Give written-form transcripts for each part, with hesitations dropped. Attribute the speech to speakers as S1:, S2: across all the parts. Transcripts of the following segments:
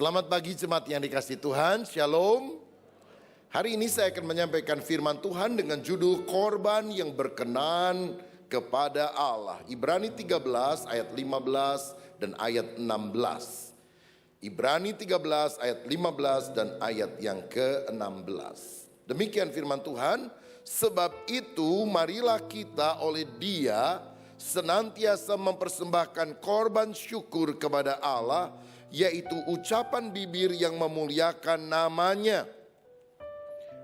S1: Selamat pagi jemaat yang dikasihi Tuhan, Shalom. Hari ini saya akan menyampaikan firman Tuhan dengan judul korban yang berkenan kepada Allah. Ibrani 13 ayat 15 dan ayat 16. Ibrani 13 ayat 15 dan ayat yang ke-16. Demikian firman Tuhan, sebab itu marilah kita oleh Dia senantiasa mempersembahkan korban syukur kepada Allah, yaitu ucapan bibir yang memuliakan namanya.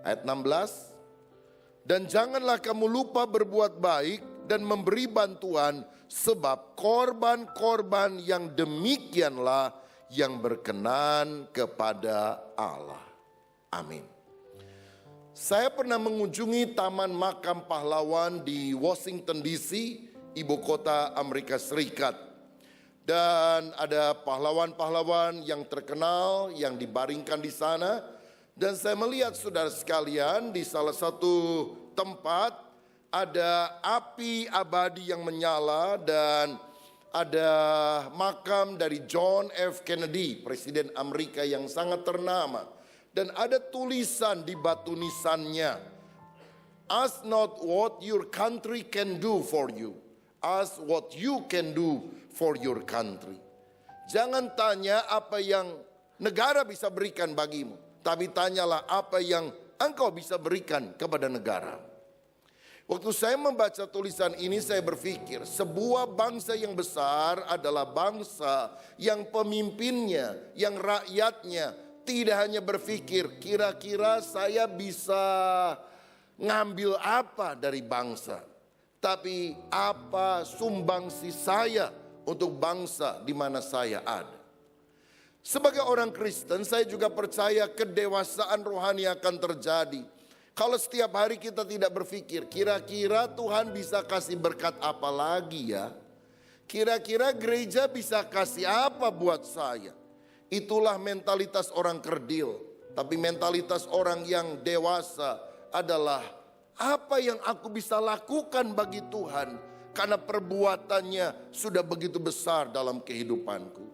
S1: Ayat 16, dan janganlah kamu lupa berbuat baik dan memberi bantuan, sebab korban-korban yang demikianlah yang berkenan kepada Allah. Amin. Saya pernah mengunjungi Taman Makam Pahlawan di Washington DC, ibu kota Amerika Serikat. Dan ada pahlawan-pahlawan yang terkenal yang dibaringkan di sana. Dan saya melihat saudara sekalian, di salah satu tempat ada api abadi yang menyala dan ada makam dari John F. Kennedy, Presiden Amerika yang sangat ternama. Dan ada tulisan di batu nisannya, ask not what your country can do for you, ask what you can do for your country. Jangan tanya apa yang negara bisa berikan bagimu, tapi tanyalah apa yang engkau bisa berikan kepada negara. Waktu saya membaca tulisan ini, saya berpikir sebuah bangsa yang besar adalah bangsa yang pemimpinnya, yang rakyatnya tidak hanya berpikir kira-kira saya bisa ngambil apa dari bangsa, tapi apa sumbangsi saya untuk bangsa di mana saya ada. Sebagai orang Kristen, saya juga percaya kedewasaan rohani akan terjadi kalau setiap hari kita tidak berpikir, kira-kira Tuhan bisa kasih berkat apa lagi ya? Kira-kira gereja bisa kasih apa buat saya? Itulah mentalitas orang kerdil. Tapi mentalitas orang yang dewasa adalah, apa yang aku bisa lakukan bagi Tuhan? Karena perbuatannya sudah begitu besar dalam kehidupanku.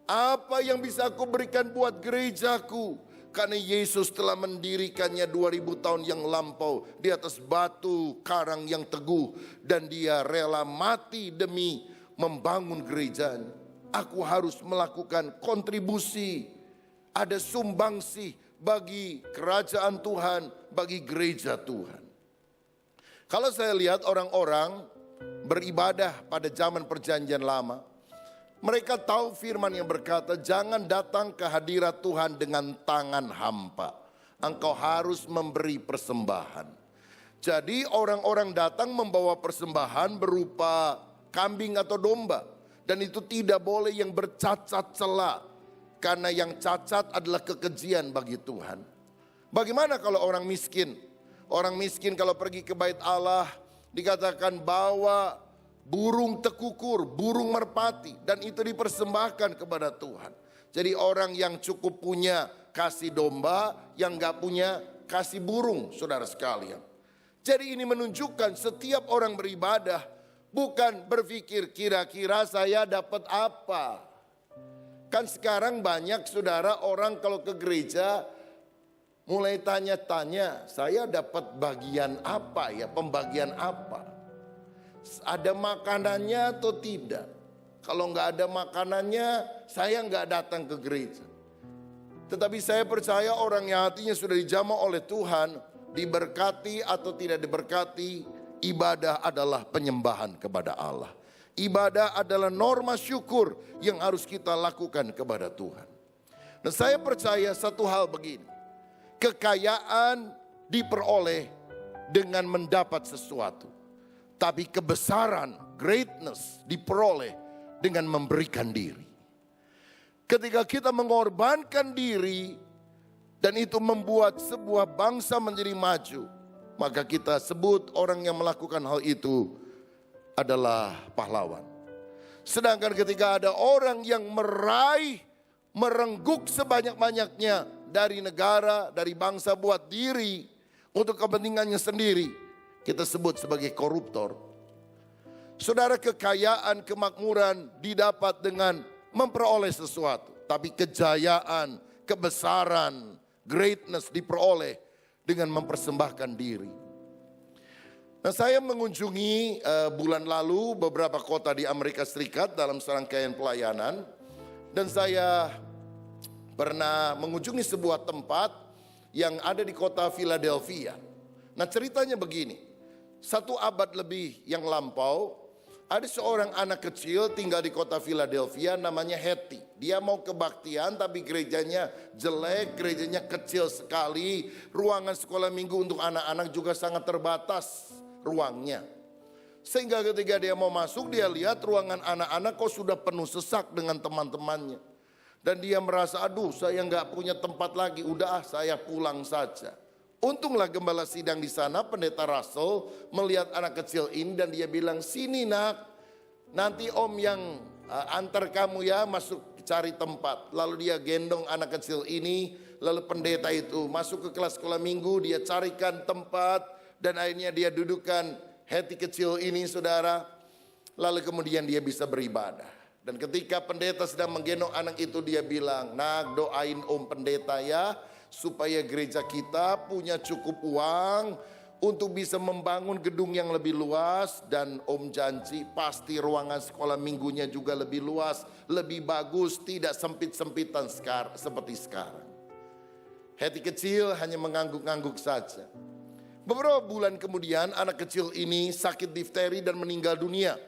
S1: Apa yang bisa aku berikan buat gerejaku? Karena Yesus telah mendirikannya 2000 tahun yang lampau di atas batu karang yang teguh. Dan dia rela mati demi membangun gerejanya. Aku harus melakukan kontribusi. Ada sumbangsi bagi kerajaan Tuhan, bagi gereja Tuhan. Kalau saya lihat orang-orang beribadah pada zaman perjanjian lama, mereka tahu firman yang berkata, jangan datang ke hadirat Tuhan dengan tangan hampa. Engkau harus memberi persembahan. Jadi orang-orang datang membawa persembahan berupa kambing atau domba. Dan itu tidak boleh yang bercacat celah. Karena yang cacat adalah kekejian bagi Tuhan. Bagaimana kalau orang miskin? Orang miskin kalau pergi ke bait Allah, dikatakan bawa burung tekukur, burung merpati, dan itu dipersembahkan kepada Tuhan. Jadi orang yang cukup punya kasih domba, yang gak punya kasih burung, saudara sekalian. Jadi ini menunjukkan setiap orang beribadah bukan berpikir kira-kira saya dapat apa. Kan sekarang banyak saudara orang kalau ke gereja mulai tanya-tanya, saya dapat bagian apa ya, pembagian apa? Ada makanannya atau tidak? Kalau nggak ada makanannya, saya nggak datang ke gereja. Tetapi saya percaya orang yang hatinya sudah dijamah oleh Tuhan, diberkati atau tidak diberkati, ibadah adalah penyembahan kepada Allah. Ibadah adalah norma syukur yang harus kita lakukan kepada Tuhan. Dan saya percaya satu hal begini, kekayaan diperoleh dengan mendapat sesuatu. Tapi kebesaran, greatness diperoleh dengan memberikan diri. Ketika kita mengorbankan diri dan itu membuat sebuah bangsa menjadi maju, maka kita sebut orang yang melakukan hal itu adalah pahlawan. Sedangkan ketika ada orang yang merengguk sebanyak-banyaknya dari negara, dari bangsa buat diri untuk kepentingannya sendiri, kita sebut sebagai koruptor. Saudara, kekayaan, kemakmuran didapat dengan memperoleh sesuatu. tapi kejayaan, kebesaran, greatness diperoleh dengan mempersembahkan diri. Nah, saya mengunjungi bulan lalu beberapa kota di Amerika Serikat dalam serangkaian pelayanan. Dan saya pernah mengunjungi sebuah tempat yang ada di kota Philadelphia. Nah, ceritanya begini, 1 abad lebih yang lampau, ada seorang anak kecil tinggal di kota Philadelphia namanya Hattie. Dia mau kebaktian tapi gerejanya jelek, gerejanya kecil sekali. Ruangan sekolah minggu untuk anak-anak juga sangat terbatas ruangnya. Sehingga ketika dia mau masuk, dia lihat ruangan anak-anak kok sudah penuh sesak dengan teman-temannya. Dan dia merasa, aduh saya nggak punya tempat lagi, udah saya pulang saja. Untunglah gembala sidang di sana, pendeta Russell melihat anak kecil ini dan dia bilang, sini nak, nanti om yang antar kamu ya masuk cari tempat. Lalu dia gendong anak kecil ini, lalu pendeta itu masuk ke kelas sekolah minggu, dia carikan tempat dan akhirnya dia dudukkan Hattie kecil ini saudara. Lalu kemudian dia bisa beribadah. Dan ketika pendeta sedang menggendong anak itu dia bilang, nak doain om pendeta ya, supaya gereja kita punya cukup uang untuk bisa membangun gedung yang lebih luas. Dan om janji pasti ruangan sekolah minggunya juga lebih luas, lebih bagus, tidak sempit-sempitan seperti sekarang. Hattie kecil hanya mengangguk-angguk saja. Beberapa bulan kemudian anak kecil ini sakit difteri dan meninggal dunia.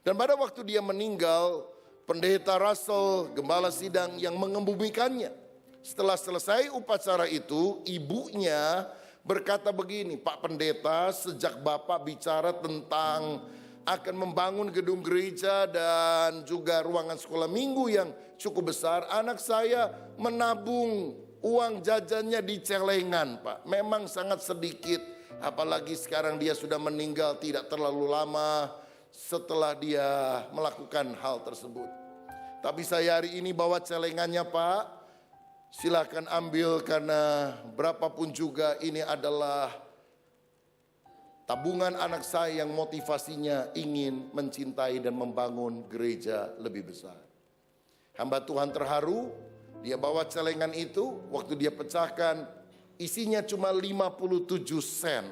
S1: Dan pada waktu dia meninggal, pendeta Russell, gembala sidang yang mengebumikannya. Setelah selesai upacara itu, ibunya berkata begini, Pak Pendeta, sejak Bapak bicara tentang akan membangun gedung gereja dan juga ruangan sekolah minggu yang cukup besar, anak saya menabung uang jajannya di celengan, Pak. Memang sangat sedikit, apalagi sekarang dia sudah meninggal tidak terlalu lama setelah dia melakukan hal tersebut. Tapi saya hari ini bawa celengannya, Pak. Silakan ambil karena berapapun juga ini adalah tabungan anak saya yang motivasinya ingin mencintai dan membangun gereja lebih besar. Hamba Tuhan terharu, dia bawa celengan itu, waktu dia pecahkan isinya cuma 57 sen.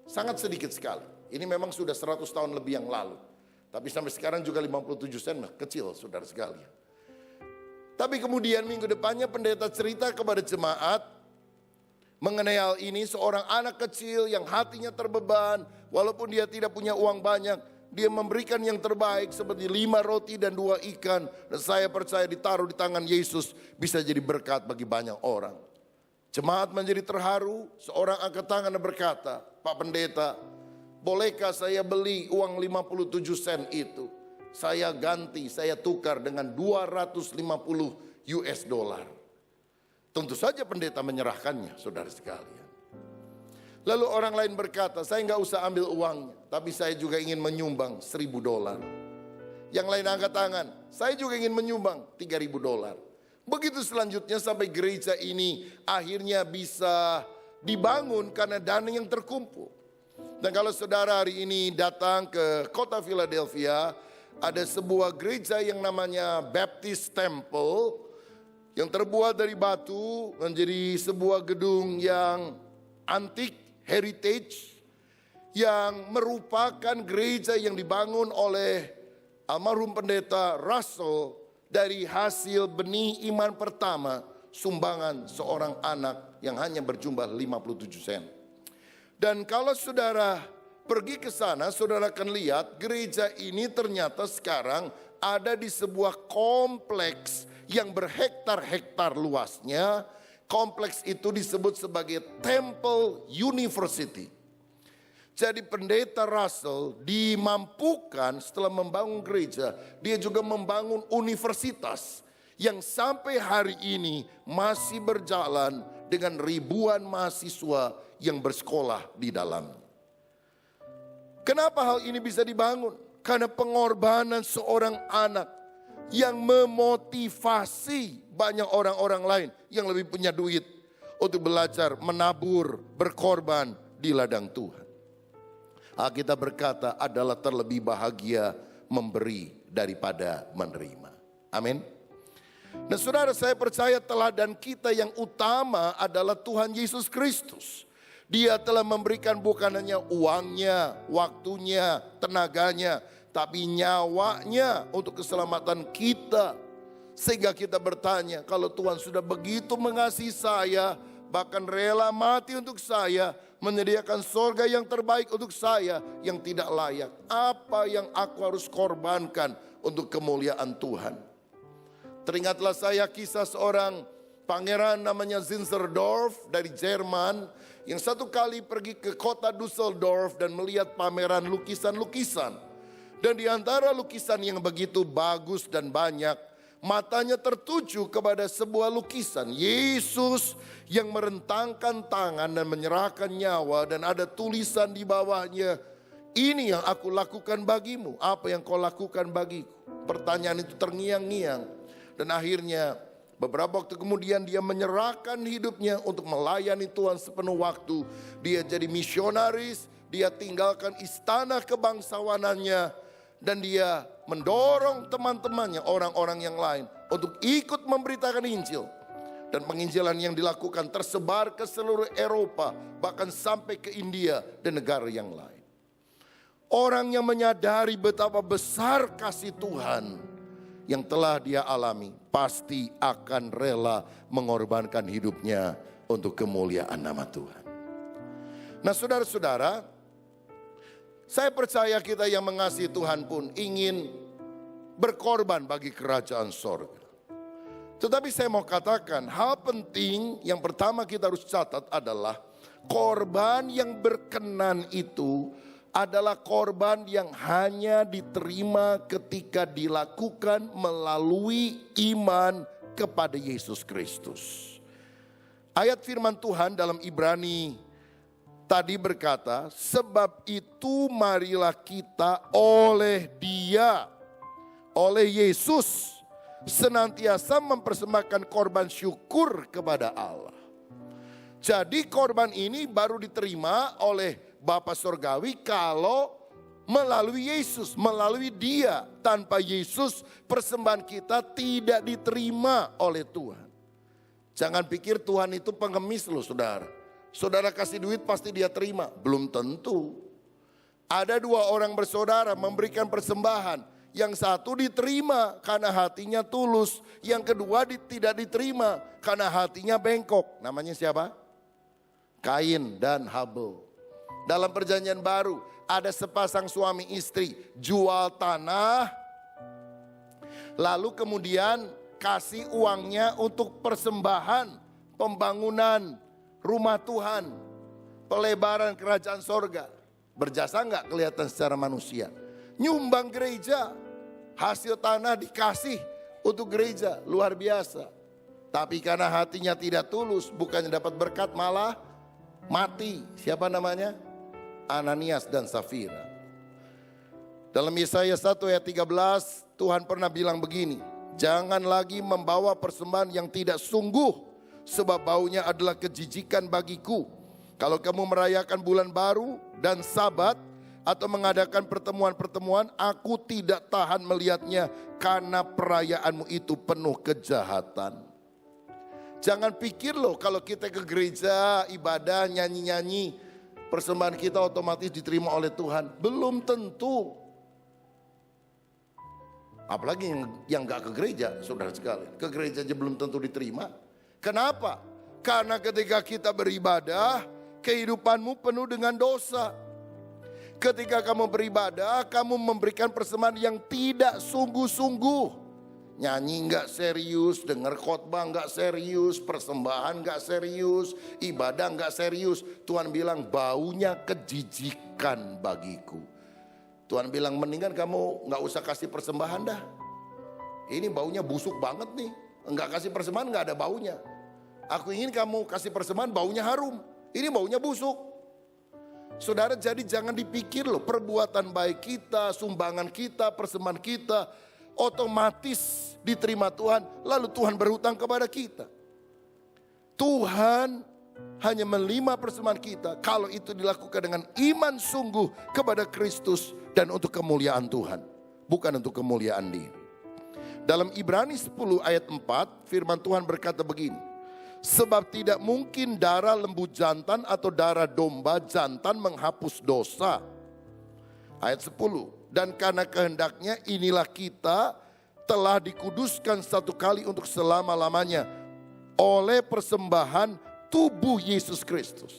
S1: Sangat sedikit sekali. Ini memang sudah 100 tahun lebih yang lalu. Tapi sampai sekarang juga 57 sen kecil saudara sekalian. Tapi kemudian minggu depannya pendeta cerita kepada jemaat mengenai hal ini. Seorang anak kecil yang hatinya terbeban, walaupun dia tidak punya uang banyak, dia memberikan yang terbaik seperti 5 roti dan 2 ikan. Dan saya percaya ditaruh di tangan Yesus bisa jadi berkat bagi banyak orang. Jemaat menjadi terharu, seorang angkat tangan dan berkata, Pak Pendeta, bolehkah saya beli uang 57 sen itu? Saya ganti, saya tukar dengan 250 US dollar. Tentu saja pendeta menyerahkannya, saudara sekalian. Lalu orang lain berkata, saya nggak usah ambil uangnya, tapi saya juga ingin menyumbang 1.000 dolar. Yang lain angkat tangan, saya juga ingin menyumbang 3.000 dolar. Begitu selanjutnya sampai gereja ini akhirnya bisa dibangun karena dana yang terkumpul. Dan kalau saudara hari ini datang ke kota Philadelphia, ada sebuah gereja yang namanya Baptist Temple yang terbuat dari batu, menjadi sebuah gedung yang antik, heritage, yang merupakan gereja yang dibangun oleh almarhum pendeta Russell dari hasil benih iman pertama, sumbangan seorang anak yang hanya berjumlah 57 sen. Dan kalau saudara pergi ke sana, saudara akan lihat gereja ini ternyata sekarang ada di sebuah kompleks yang berhektar-hektar luasnya. Kompleks itu disebut sebagai Temple University. Jadi pendeta Russell dimampukan setelah membangun gereja, dia juga membangun universitas yang sampai hari ini masih berjalan dengan ribuan mahasiswa yang bersekolah di dalamnya. Kenapa hal ini bisa dibangun? Karena pengorbanan seorang anak yang memotivasi banyak orang-orang lain yang lebih punya duit untuk belajar menabur, berkorban di ladang Tuhan. Alkitab berkata adalah terlebih bahagia memberi daripada menerima. Amin. Nah saudara, saya percaya teladan kita yang utama adalah Tuhan Yesus Kristus. Dia telah memberikan bukan hanya uangnya, waktunya, tenaganya, tapi nyawanya untuk keselamatan kita. Sehingga kita bertanya, kalau Tuhan sudah begitu mengasihi saya, bahkan rela mati untuk saya, menyediakan sorga yang terbaik untuk saya yang tidak layak, apa yang aku harus korbankan untuk kemuliaan Tuhan? Teringatlah saya kisah seorang pangeran namanya Zinzendorf dari Jerman, yang satu kali pergi ke kota Düsseldorf dan melihat pameran lukisan-lukisan. Dan di antara lukisan yang begitu bagus dan banyak, matanya tertuju kepada sebuah lukisan Yesus yang merentangkan tangan dan menyerahkan nyawa, dan ada tulisan di bawahnya, "Ini yang aku lakukan bagimu, apa yang kau lakukan bagiku?" Pertanyaan itu terngiang-ngiang, dan akhirnya beberapa waktu kemudian dia menyerahkan hidupnya untuk melayani Tuhan sepenuh waktu. Dia jadi misionaris, dia tinggalkan istana kebangsawanannya, dan dia mendorong teman-temannya, orang-orang yang lain, untuk ikut memberitakan Injil. Dan penginjilan yang dilakukan tersebar ke seluruh Eropa, bahkan sampai ke India dan negara yang lain. Orang yang menyadari betapa besar kasih Tuhan yang telah dia alami, pasti akan rela mengorbankan hidupnya untuk kemuliaan nama Tuhan. Nah saudara-saudara, saya percaya kita yang mengasihi Tuhan pun ingin berkorban bagi kerajaan sorga. Tetapi saya mau katakan, hal penting yang pertama kita harus catat adalah korban yang berkenan itu adalah korban yang hanya diterima ketika dilakukan melalui iman kepada Yesus Kristus. Ayat firman Tuhan dalam Ibrani tadi berkata, sebab itu marilah kita oleh Dia, oleh Yesus, senantiasa mempersembahkan korban syukur kepada Allah. Jadi korban ini baru diterima oleh Bapa Surgawi kalau melalui Yesus, melalui Dia. Tanpa Yesus persembahan kita tidak diterima oleh Tuhan. Jangan pikir Tuhan itu pengemis loh saudara. Saudara kasih duit pasti Dia terima. Belum tentu. Ada dua orang bersaudara memberikan persembahan. Yang satu diterima karena hatinya tulus. Yang kedua tidak diterima karena hatinya bengkok. Namanya siapa? Kain dan Habel. Dalam perjanjian baru ada sepasang suami istri jual tanah, lalu kemudian kasih uangnya untuk persembahan pembangunan rumah Tuhan, pelebaran kerajaan sorga. Berjasa nggak kelihatan secara manusia? Nyumbang gereja, hasil tanah dikasih untuk gereja, luar biasa. Tapi karena hatinya tidak tulus, bukannya dapat berkat malah mati. Siapa namanya? Ananias dan Safira. Dalam Yesaya 1 ayat 13, Tuhan pernah bilang begini, jangan lagi membawa persembahan yang tidak sungguh, sebab baunya adalah kejijikan bagiku. Kalau kamu merayakan bulan baru dan Sabat atau mengadakan pertemuan-pertemuan, aku tidak tahan melihatnya karena perayaanmu itu penuh kejahatan. Jangan pikir loh kalau kita ke gereja, ibadah, nyanyi-nyanyi, persembahan kita otomatis diterima oleh Tuhan. Belum tentu. Apalagi yang gak ke gereja, saudara sekalian. Ke gereja aja belum tentu diterima. Kenapa? Karena ketika kita beribadah, kehidupanmu penuh dengan dosa. Ketika kamu beribadah, kamu memberikan persembahan yang tidak sungguh-sungguh. Nyanyi gak serius, dengar khotbah gak serius, persembahan gak serius, ibadah gak serius. Tuhan bilang baunya kejijikan bagiku. Tuhan bilang mendingan kamu gak usah kasih persembahan dah. Ini baunya busuk banget nih. Enggak kasih persembahan gak ada baunya. Aku ingin kamu kasih persembahan baunya harum. Ini baunya busuk. Saudara, jadi jangan dipikir loh perbuatan baik kita, sumbangan kita, persembahan kita otomatis diterima Tuhan, lalu Tuhan berhutang kepada kita. Tuhan hanya menerima persembahan kita kalau itu dilakukan dengan iman sungguh kepada Kristus dan untuk kemuliaan Tuhan, bukan untuk kemuliaan diri. Dalam Ibrani 10 ayat 4 firman Tuhan berkata begini. Sebab tidak mungkin darah lembu jantan atau darah domba jantan menghapus dosa. Ayat 10. Dan karena kehendaknya inilah kita telah dikuduskan satu kali untuk selama-lamanya oleh persembahan tubuh Yesus Kristus.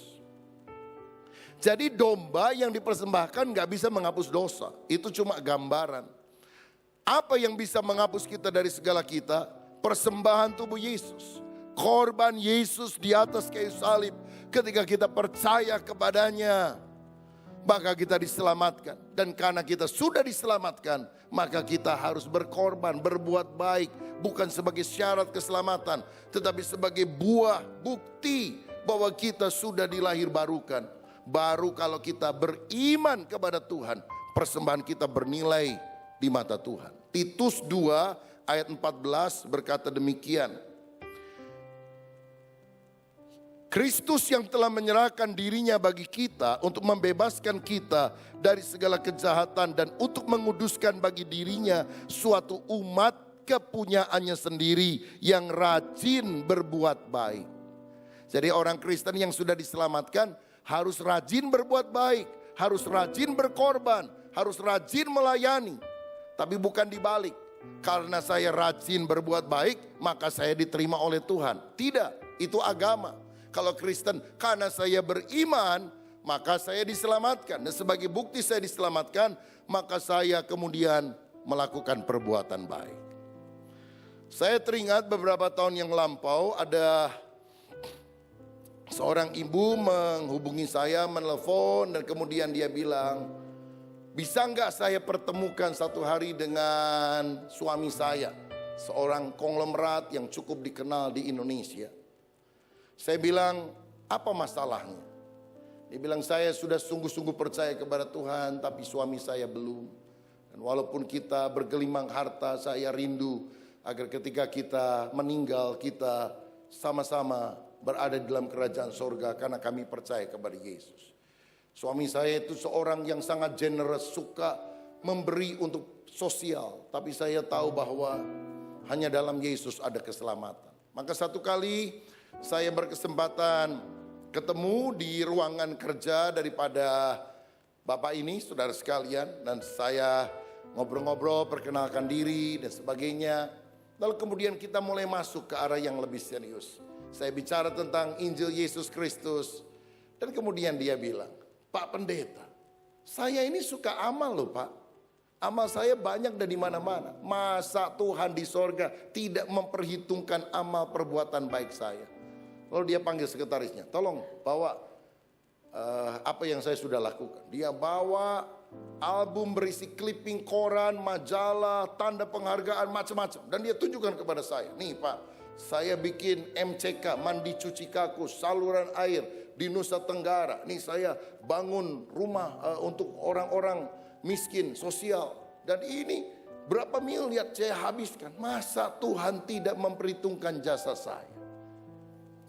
S1: Jadi domba yang dipersembahkan gak bisa menghapus dosa. Itu cuma gambaran. Apa yang bisa menghapus kita dari segala kita? Persembahan tubuh Yesus. Korban Yesus di atas kayu salib. Ketika kita percaya kepadanya, maka kita diselamatkan. Dan karena kita sudah diselamatkan, maka kita harus berkorban, berbuat baik. Bukan sebagai syarat keselamatan, tetapi sebagai buah bukti bahwa kita sudah dilahirbarukan. Baru kalau kita beriman kepada Tuhan, persembahan kita bernilai di mata Tuhan. Titus 2 ayat 14 berkata demikian. Kristus yang telah menyerahkan dirinya bagi kita untuk membebaskan kita dari segala kejahatan dan untuk menguduskan bagi dirinya suatu umat kepunyaannya sendiri yang rajin berbuat baik. Jadi orang Kristen yang sudah diselamatkan harus rajin berbuat baik, harus rajin berkorban, harus rajin melayani. Tapi bukan dibalik, karena saya rajin berbuat baik maka saya diterima oleh Tuhan. Tidak, itu agama. Kalau Kristen, karena saya beriman maka saya diselamatkan. Dan sebagai bukti saya diselamatkan, maka saya kemudian melakukan perbuatan baik. Saya teringat beberapa tahun yang lampau ada seorang ibu menghubungi saya, menelpon, dan kemudian dia bilang, bisa enggak saya pertemukan satu hari dengan suami saya, seorang konglomerat yang cukup dikenal di Indonesia. Saya bilang, apa masalahnya? Dia bilang, saya sudah sungguh-sungguh percaya kepada Tuhan, tapi suami saya belum. Dan walaupun kita bergelimang harta, saya rindu agar ketika kita meninggal, kita sama-sama berada di dalam kerajaan sorga karena kami percaya kepada Yesus. Suami saya itu seorang yang sangat generous, suka memberi untuk sosial. Tapi saya tahu bahwa hanya dalam Yesus ada keselamatan. Maka satu kali saya berkesempatan ketemu di ruangan kerja daripada bapak ini, saudara sekalian. Dan saya ngobrol-ngobrol, perkenalkan diri dan sebagainya. Lalu kemudian kita mulai masuk ke arah yang lebih serius. Saya bicara tentang Injil Yesus Kristus. Dan kemudian dia bilang, Pak Pendeta, saya ini suka amal loh Pak. Amal saya banyak dari mana-mana. Masa Tuhan di sorga tidak memperhitungkan amal perbuatan baik saya? Lalu dia panggil sekretarisnya, tolong bawa apa yang saya sudah lakukan. Dia bawa album berisi clipping koran, majalah, tanda penghargaan, macam-macam. Dan dia tunjukkan kepada saya, nih Pak, saya bikin MCK, mandi cuci kaku, saluran air di Nusa Tenggara. Nih saya bangun rumah untuk orang-orang miskin, sosial. Dan ini berapa miliar saya habiskan. Masa Tuhan tidak memperhitungkan jasa saya?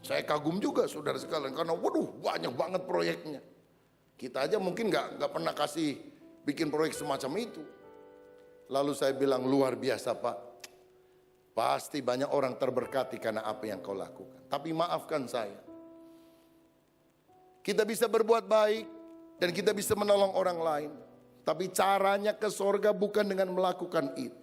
S1: Saya kagum juga saudara sekalian, karena waduh banyak banget proyeknya. Kita aja mungkin gak pernah kasih bikin proyek semacam itu. Lalu saya bilang, luar biasa Pak. Pasti banyak orang terberkati karena apa yang kau lakukan. Tapi maafkan saya. Kita bisa berbuat baik dan kita bisa menolong orang lain. Tapi caranya ke sorga bukan dengan melakukan itu.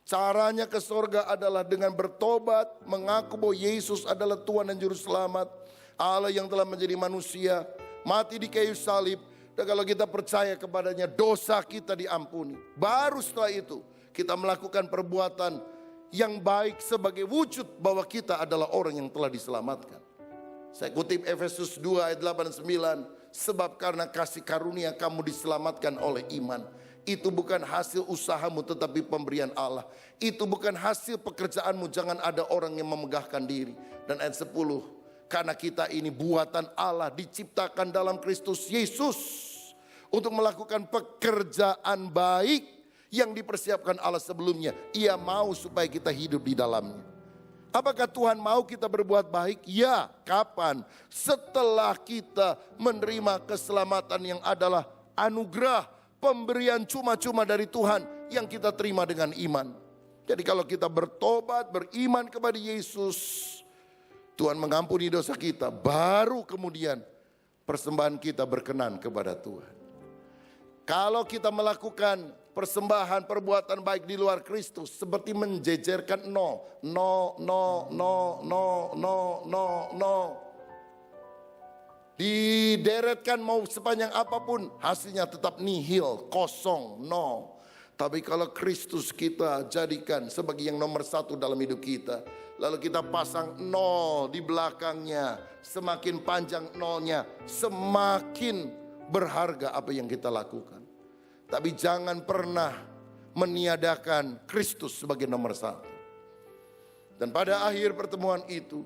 S1: Caranya ke sorga adalah dengan bertobat, mengaku bahwa Yesus adalah Tuhan dan Juru Selamat, Allah yang telah menjadi manusia, mati di kayu salib. Dan kalau kita percaya kepadanya, dosa kita diampuni. Baru setelah itu kita melakukan perbuatan yang baik sebagai wujud bahwa kita adalah orang yang telah diselamatkan. Saya kutip Efesus 2 ayat 8 dan 9. Sebab karena kasih karunia kamu diselamatkan oleh iman. Itu bukan hasil usahamu tetapi pemberian Allah. Itu bukan hasil pekerjaanmu, jangan ada orang yang memegahkan diri. Dan ayat 10, karena kita ini buatan Allah diciptakan dalam Kristus Yesus untuk melakukan pekerjaan baik yang dipersiapkan Allah sebelumnya. Ia mau supaya kita hidup di dalamnya. Apakah Tuhan mau kita berbuat baik? Ya, kapan? Setelah kita menerima keselamatan yang adalah anugerah, pemberian cuma-cuma dari Tuhan yang kita terima dengan iman. Jadi kalau kita bertobat, beriman kepada Yesus, Tuhan mengampuni dosa kita, baru kemudian persembahan kita berkenan kepada Tuhan. Kalau kita melakukan persembahan perbuatan baik di luar Kristus, seperti menjejerkan nol, nol, nol, nol, nol, nol, nol, nol. Dideretkan mau sepanjang apapun, hasilnya tetap nihil, kosong, nol. Tapi kalau Kristus kita jadikan sebagai yang nomor satu dalam hidup kita, lalu kita pasang nol di belakangnya, semakin panjang nolnya, semakin berharga apa yang kita lakukan. Tapi jangan pernah meniadakan Kristus sebagai nomor satu. Dan pada akhir pertemuan itu,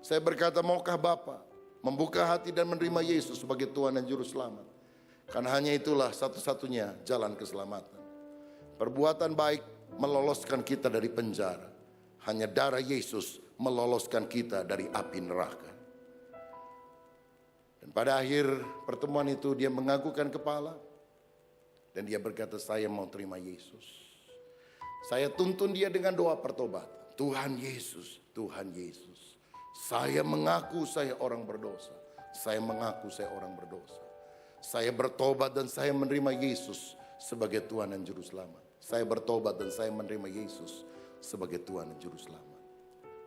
S1: saya berkata, maukah Bapa membuka hati dan menerima Yesus sebagai Tuhan dan Juru Selamat? Karena hanya itulah satu-satunya jalan keselamatan. Perbuatan baik meloloskan kita dari penjara. Hanya darah Yesus meloloskan kita dari api neraka. Dan pada akhir pertemuan itu dia menganggukkan kepala. Dan dia berkata, saya mau terima Yesus. Saya tuntun dia dengan doa pertobatan. Tuhan Yesus, Tuhan Yesus. Saya mengaku saya orang berdosa. Saya mengaku saya orang berdosa. Saya bertobat dan saya menerima Yesus sebagai Tuhan dan Juru Selamat. Saya bertobat dan saya menerima Yesus sebagai Tuhan dan Juru Selamat.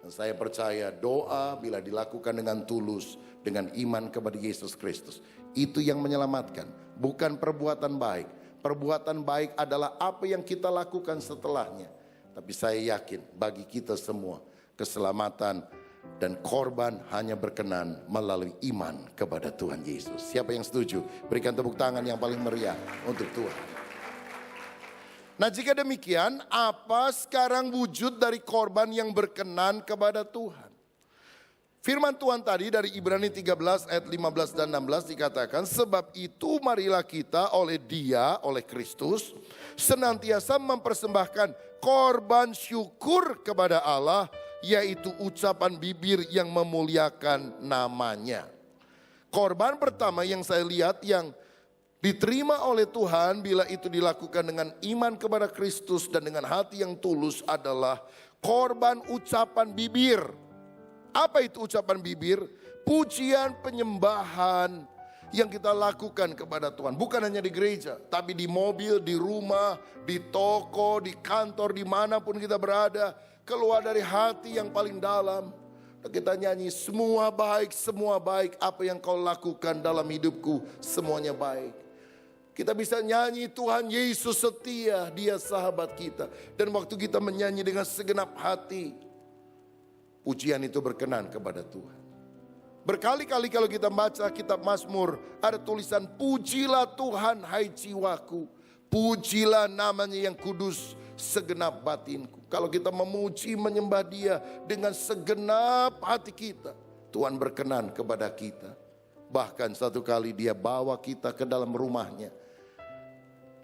S1: Dan saya percaya doa bila dilakukan dengan tulus, dengan iman kepada Yesus Kristus, itu yang menyelamatkan, bukan perbuatan baik. Perbuatan baik adalah apa yang kita lakukan setelahnya. Tapi saya yakin bagi kita semua, keselamatan dan korban hanya berkenan melalui iman kepada Tuhan Yesus. Siapa yang setuju? Berikan tepuk tangan yang paling meriah untuk Tuhan. Nah, jika demikian, apa sekarang wujud dari korban yang berkenan kepada Tuhan? Firman Tuhan tadi dari Ibrani 13 ayat 15 dan 16 dikatakan, sebab itu marilah kita oleh Dia, oleh Kristus, senantiasa mempersembahkan korban syukur kepada Allah, yaitu ucapan bibir yang memuliakan namanya. Korban pertama yang saya lihat yang diterima oleh Tuhan bila itu dilakukan dengan iman kepada Kristus dan dengan hati yang tulus adalah korban ucapan bibir. Apa itu ucapan bibir? Pujian, penyembahan yang kita lakukan kepada Tuhan. Bukan hanya di gereja, tapi di mobil, di rumah, di toko, di kantor, dimanapun kita berada. Keluar dari hati yang paling dalam. Kita nyanyi, semua baik, apa yang kau lakukan dalam hidupku, semuanya baik. Kita bisa nyanyi, Tuhan Yesus setia, Dia sahabat kita. Dan waktu kita menyanyi dengan segenap hati, pujian itu berkenan kepada Tuhan. Berkali-kali kalau kita baca kitab Mazmur, ada tulisan, pujilah Tuhan hai jiwaku, pujilah namanya yang kudus segenap batinku. Kalau kita memuji menyembah Dia dengan segenap hati kita, Tuhan berkenan kepada kita. Bahkan satu kali Dia bawa kita ke dalam rumahnya,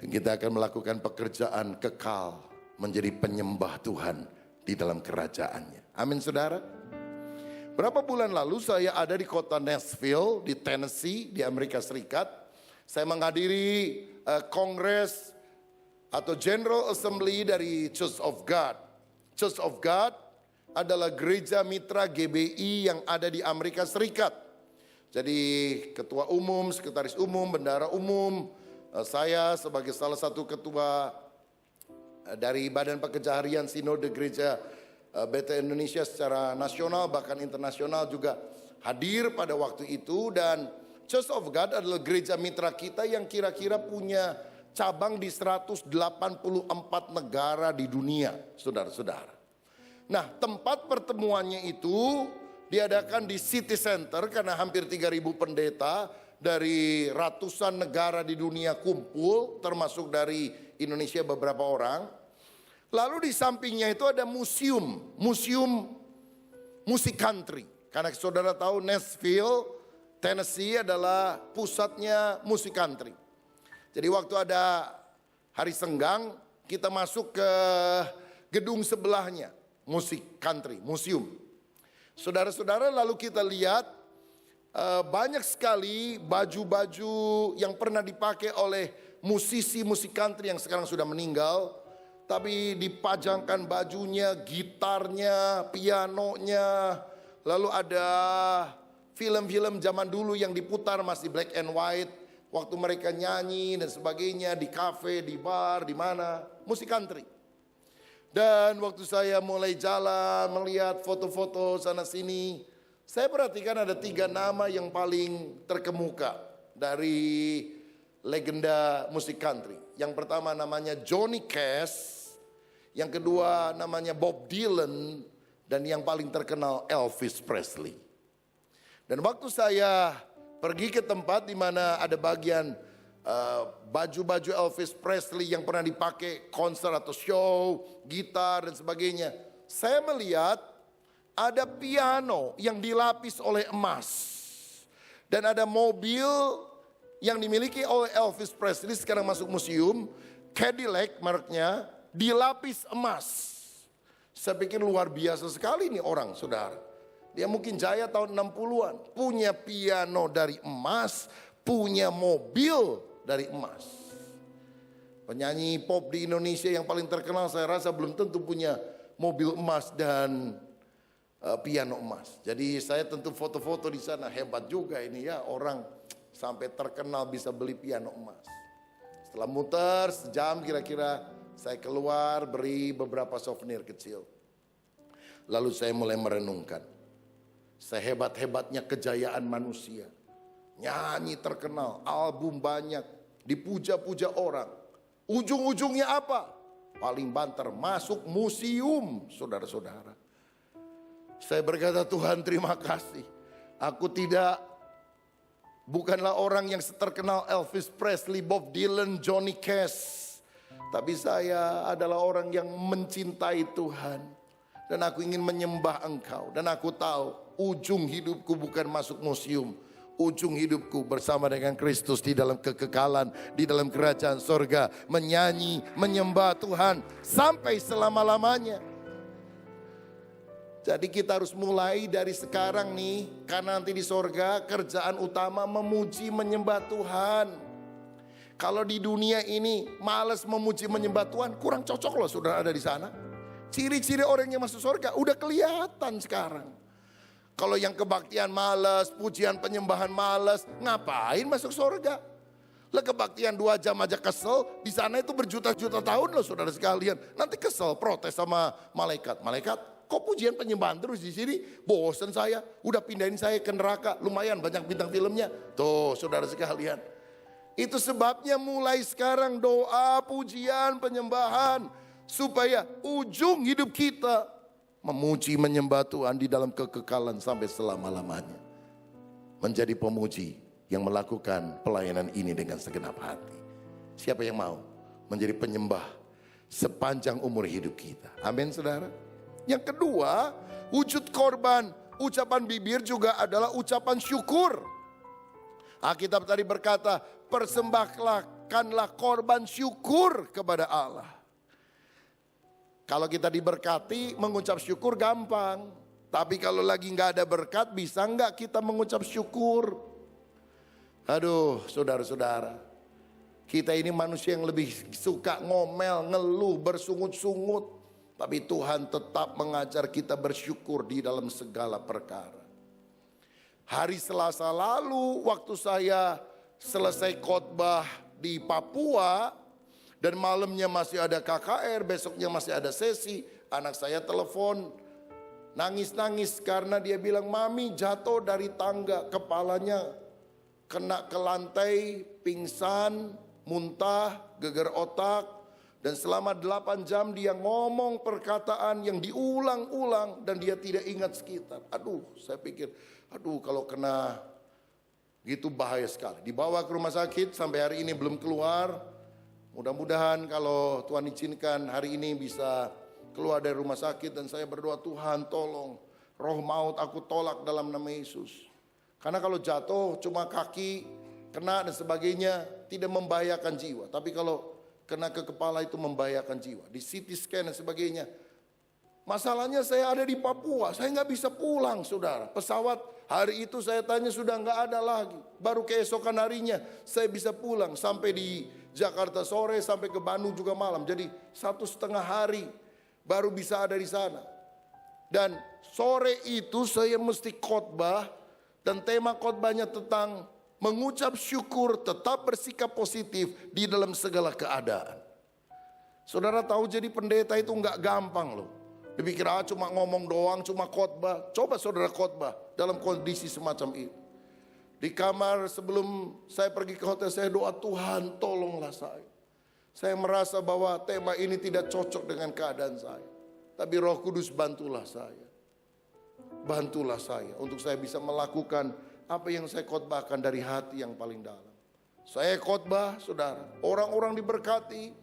S1: dan kita akan melakukan pekerjaan kekal menjadi penyembah Tuhan di dalam kerajaannya. Amin saudara. Berapa bulan lalu saya ada di kota Nashville di Tennessee di Amerika Serikat. Saya menghadiri kongres atau General Assembly dari Church of God. Church of God adalah gereja mitra GBI yang ada di Amerika Serikat. Jadi ketua umum, sekretaris umum, bendahara umum, saya sebagai salah satu ketua dari Badan Pekerja Harian Sinode Gereja BT Indonesia secara nasional bahkan internasional juga hadir pada waktu itu. Dan Church of God adalah gereja mitra kita yang kira-kira punya cabang di 184 negara di dunia, saudara-saudara. Nah, tempat pertemuannya itu diadakan di City Center karena hampir 3.000 pendeta dari ratusan negara di dunia kumpul, termasuk dari Indonesia beberapa orang. Lalu di sampingnya itu ada museum musik country. Karena saudara tahu Nashville, Tennessee adalah pusatnya musik country. Jadi waktu ada hari senggang, kita masuk ke gedung sebelahnya, musik country, museum. Saudara-saudara, lalu kita lihat banyak sekali baju-baju yang pernah dipakai oleh musisi musik country yang sekarang sudah meninggal. tapi dipajangkan bajunya, gitarnya, pianonya. Lalu ada film-film zaman dulu yang diputar masih black and white. Waktu mereka nyanyi dan sebagainya di kafe, di bar, di mana. Musik country. Dan waktu saya mulai jalan melihat foto-foto sana sini, saya perhatikan ada 3 nama yang paling terkemuka dari legenda musik country. Yang pertama namanya Johnny Cash, yang kedua namanya Bob Dylan, dan yang paling terkenal Elvis Presley. Dan waktu saya pergi ke tempat di mana ada bagian baju-baju Elvis Presley yang pernah dipakai konser atau show, gitar dan sebagainya, saya melihat ada piano yang dilapis oleh emas. Dan ada mobil yang dimiliki oleh Elvis Presley, sekarang masuk museum, Cadillac mereknya, dilapis emas. Saya pikir luar biasa sekali nih orang, saudara. Dia mungkin jaya tahun 60-an, punya piano dari emas, punya mobil dari emas. Penyanyi pop di Indonesia yang paling terkenal saya rasa belum tentu punya mobil emas dan piano emas. Jadi saya tentu foto-foto di sana, hebat juga ini ya, orang sampai terkenal bisa beli piano emas. Setelah muter sejam kira-kira, saya keluar beri beberapa souvenir kecil. Lalu saya mulai merenungkan, sehebat-hebatnya kejayaan manusia, nyanyi terkenal, album banyak, dipuja-puja orang. Ujung-ujungnya apa? Paling banter masuk museum, saudara-saudara. Saya berkata, Tuhan terima kasih. Aku bukanlah orang yang terkenal Elvis Presley, Bob Dylan, Johnny Cash. Tapi saya adalah orang yang mencintai Tuhan. Dan aku ingin menyembah Engkau. Dan aku tahu ujung hidupku bukan masuk museum. Ujung hidupku bersama dengan Kristus di dalam kekekalan, di dalam kerajaan sorga. Menyanyi, menyembah Tuhan sampai selama-lamanya. Jadi kita harus mulai dari sekarang nih. Karena nanti di sorga kerjaan utama memuji, menyembah Tuhan. Kalau di dunia ini malas memuji, menyembah Tuhan, kurang cocok loh saudara ada di sana. Ciri-ciri orang yang masuk sorga udah kelihatan sekarang. Kalau yang kebaktian malas, pujian penyembahan malas, ngapain masuk sorga? Lah kebaktian 2 jam aja kesel, di sana itu berjuta-juta tahun loh saudara sekalian. Nanti kesel, protes sama malaikat. Malaikat, kok pujian penyembahan terus di sini? Bosan saya, udah pindahin saya ke neraka. Lumayan banyak bintang filmnya. Tuh saudara sekalian. Itu sebabnya mulai sekarang doa, pujian, penyembahan. Supaya ujung hidup kita memuji, menyembah Tuhan di dalam kekekalan sampai selama-lamanya. Menjadi pemuji yang melakukan pelayanan ini dengan segenap hati. Siapa yang mau menjadi penyembah sepanjang umur hidup kita? Amin saudara. Yang kedua, wujud korban, ucapan bibir juga adalah ucapan syukur. Alkitab tadi berkata, persembahkanlah korban syukur kepada Allah. Kalau kita diberkati, mengucap syukur gampang. Tapi kalau lagi gak ada berkat, bisa gak kita mengucap syukur? Aduh saudara-saudara, kita ini manusia yang lebih suka ngomel, ngeluh, bersungut-sungut. Tapi Tuhan tetap mengajar kita bersyukur di dalam segala perkara. Hari Selasa lalu waktu saya selesai khotbah di Papua, dan malamnya masih ada KKR, besoknya masih ada sesi. Anak saya telepon, nangis-nangis karena dia bilang, Mami jatuh dari tangga, kepalanya kena ke lantai, pingsan, muntah, geger otak. Dan selama 8 jam dia ngomong perkataan yang diulang-ulang dan dia tidak ingat sekitar. Aduh, saya pikir, kalau kena gitu bahaya sekali. Dibawa ke rumah sakit, sampai hari ini belum keluar. Mudah-mudahan kalau Tuhan izinkan hari ini bisa keluar dari rumah sakit. Dan saya berdoa, Tuhan tolong roh maut aku tolak dalam nama Yesus. Karena kalau jatuh cuma kaki, kena dan sebagainya tidak membahayakan jiwa. Tapi kalau kena ke kepala itu membahayakan jiwa. Di CT scan dan sebagainya. Masalahnya saya ada di Papua, saya gak bisa pulang saudara. Pesawat hari itu saya tanya sudah gak ada lagi. Baru keesokan harinya saya bisa pulang sampai di Jakarta sore sampai ke Bandung juga malam. Jadi 1,5 hari baru bisa ada di sana. Dan sore itu saya mesti khotbah, dan tema khotbahnya tentang mengucap syukur, tetap bersikap positif di dalam segala keadaan. Saudara tahu jadi pendeta itu nggak gampang loh. Dipikir cuma ngomong doang, cuma khotbah. Coba saudara khotbah dalam kondisi semacam itu. Di kamar sebelum saya pergi ke hotel, saya doa, Tuhan tolonglah saya. Saya merasa bahwa tema ini tidak cocok dengan keadaan saya. Tapi Roh Kudus bantulah saya. Bantulah saya untuk saya bisa melakukan apa yang saya khotbahkan dari hati yang paling dalam. Saya khotbah, saudara, orang-orang diberkati.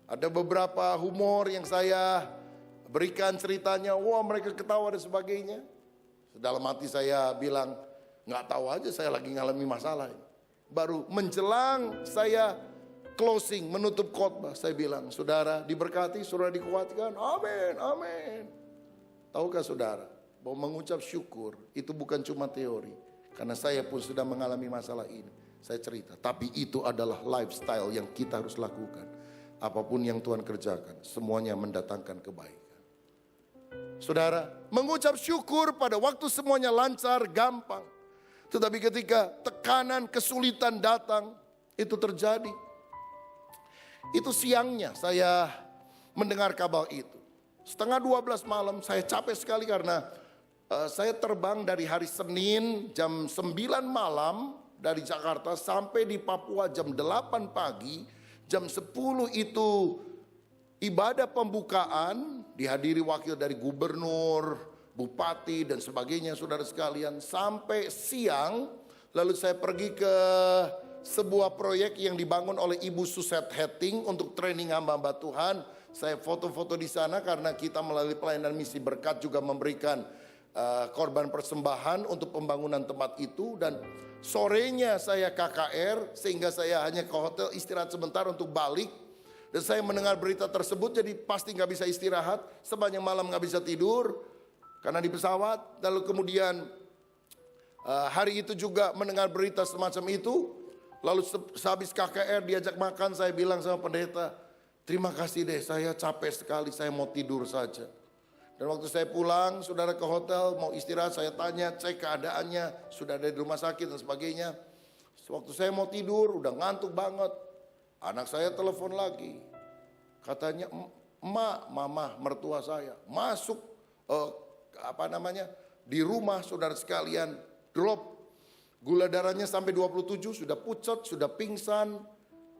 S1: Ada beberapa humor yang saya berikan ceritanya, wah mereka ketawa dan sebagainya. Dalam hati saya bilang, nggak tahu aja saya lagi ngalami masalah. Baru menjelang saya closing, menutup khotbah, saya bilang, saudara diberkati, saudara dikuatkan, amin, amin. Tahukah saudara, bahwa mengucap syukur itu bukan cuma teori. Karena saya pun sudah mengalami masalah ini. Saya cerita, tapi itu adalah lifestyle yang kita harus lakukan. Apapun yang Tuhan kerjakan, semuanya mendatangkan kebaikan. Saudara, mengucap syukur pada waktu semuanya lancar, gampang. Tetapi ketika tekanan, kesulitan datang, itu terjadi. Itu siangnya saya mendengar kabar itu. 11:30 malam, saya capek sekali karena saya terbang dari hari Senin jam 9 malam dari Jakarta sampai di Papua jam 8 pagi. Jam 10 itu ibadah pembukaan, dihadiri wakil dari gubernur, bupati dan sebagainya saudara sekalian. Sampai siang, lalu saya pergi ke sebuah proyek yang dibangun oleh Ibu Suset Hetting untuk training hamba-hamba Tuhan. Saya foto-foto di sana karena kita melalui pelayanan misi berkat juga memberikan korban persembahan untuk pembangunan tempat itu. Dan sorenya saya KKR sehingga saya hanya ke hotel istirahat sebentar untuk balik. Dan saya mendengar berita tersebut jadi pasti gak bisa istirahat. Sepanjang malam gak bisa tidur karena di pesawat. Lalu kemudian hari itu juga mendengar berita semacam itu. Lalu sehabis KKR diajak makan, saya bilang sama pendeta, terima kasih deh, saya capek sekali, saya mau tidur saja. Dan waktu saya pulang, saudara ke hotel, mau istirahat, saya tanya, cek keadaannya, sudah ada di rumah sakit dan sebagainya. Waktu saya mau tidur, udah ngantuk banget. Anak saya telepon lagi. Katanya, mama, mertua saya, masuk, di rumah saudara sekalian, drop. Gula darahnya sampai 27, sudah pucat, sudah pingsan.